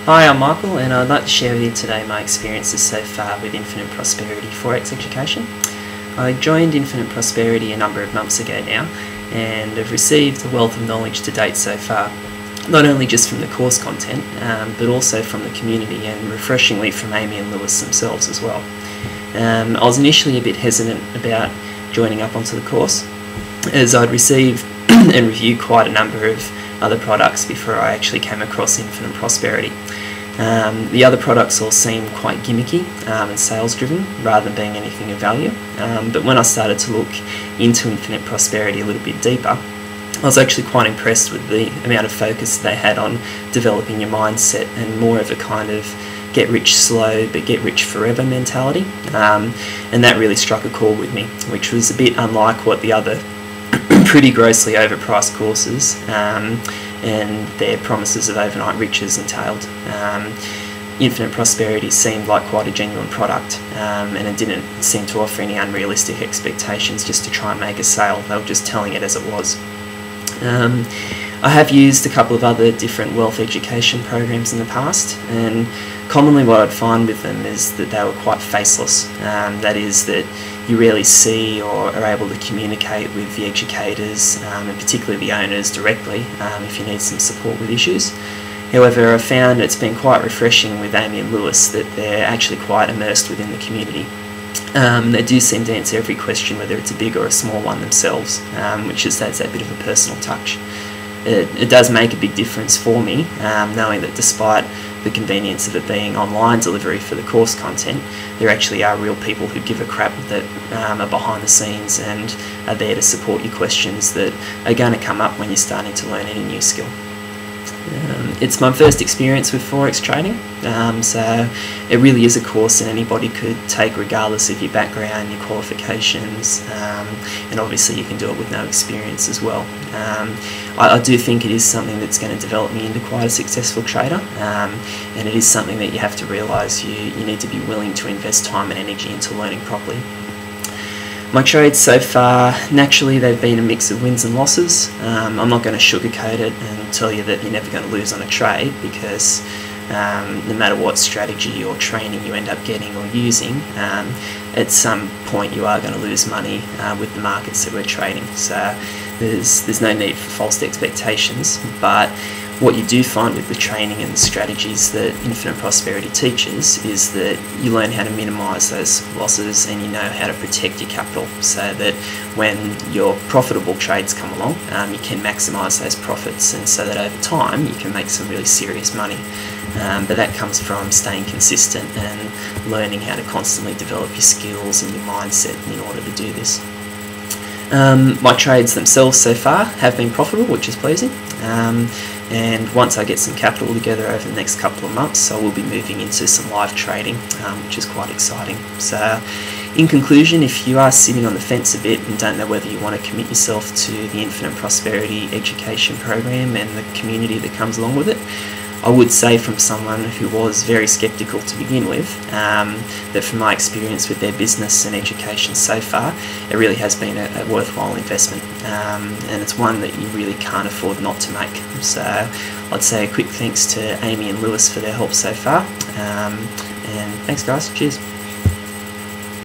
Hi, I'm Michael, and I'd like to share with you today my experiences so far with Infinite Prosperity Forex Education. I joined Infinite Prosperity a number of months ago now, and have received a wealth of knowledge to date so far, not only just from the course content, but also from the community and refreshingly from Amy and Lewis themselves as well. I was initially a bit hesitant about joining up onto the course, as I'd received and reviewed quite a number of other products before I actually came across Infinite Prosperity. The other products all seemed quite gimmicky and sales driven rather than being anything of value, but when I started to look into Infinite Prosperity a little bit deeper, I was actually quite impressed with the amount of focus they had on developing your mindset and more of a kind of get rich slow but get rich forever mentality, and that really struck a chord with me, which was a bit unlike what the other pretty grossly overpriced courses and their promises of overnight riches entailed. Infinite Prosperity seemed like quite a genuine product, and it didn't seem to offer any unrealistic expectations just to try and make a sale. They were just telling it as it was. I have used a couple of other different wealth education programs in the past, and commonly what I'd find with them is that they were quite faceless. That is, that you rarely see or are able to communicate with the educators, and particularly the owners directly, if you need some support with issues. However, I've found it's been quite refreshing with Amy and Lewis that they're actually quite immersed within the community. They do seem to answer every question, whether it's a big or a small one themselves, which just adds that bit of a personal touch. It does make a big difference for me, knowing that despite the convenience of it being online delivery for the course content, there actually are real people who give a crap that are behind the scenes and are there to support your questions that are going to come up when you're starting to learn any new skill. It's my first experience with Forex trading, so it really is a course that anybody could take regardless of your background, your qualifications, and obviously you can do it with no experience as well. I do think it is something that's going to develop me into quite a successful trader, and it is something that you have to realise you need to be willing to invest time and energy into learning properly. My trades so far, naturally they've been a mix of wins and losses. I'm not going to sugarcoat it and tell you that you're never going to lose on a trade, because no matter what strategy or training you end up getting or using, at some point you are going to lose money with the markets that we're trading. So there's no need for false expectations, but what you do find with the training and the strategies that Infinite Prosperity teaches is that you learn how to minimise those losses and you know how to protect your capital, so that when your profitable trades come along, you can maximise those profits, and so that over time you can make some really serious money. But that comes from staying consistent and learning how to constantly develop your skills and your mindset in order to do this. My trades themselves so far have been profitable, which is pleasing, and once I get some capital together over the next couple of months, I will be moving into some live trading, which is quite exciting. So in conclusion, if you are sitting on the fence a bit and don't know whether you want to commit yourself to the Infinite Prosperity education program and the community that comes along with it, I would say, from someone who was very sceptical to begin with, that from my experience with their business and education so far, it really has been a worthwhile investment, and it's one that you really can't afford not to make. So I'd say a quick thanks to Amy and Lewis for their help so far, and thanks guys, cheers.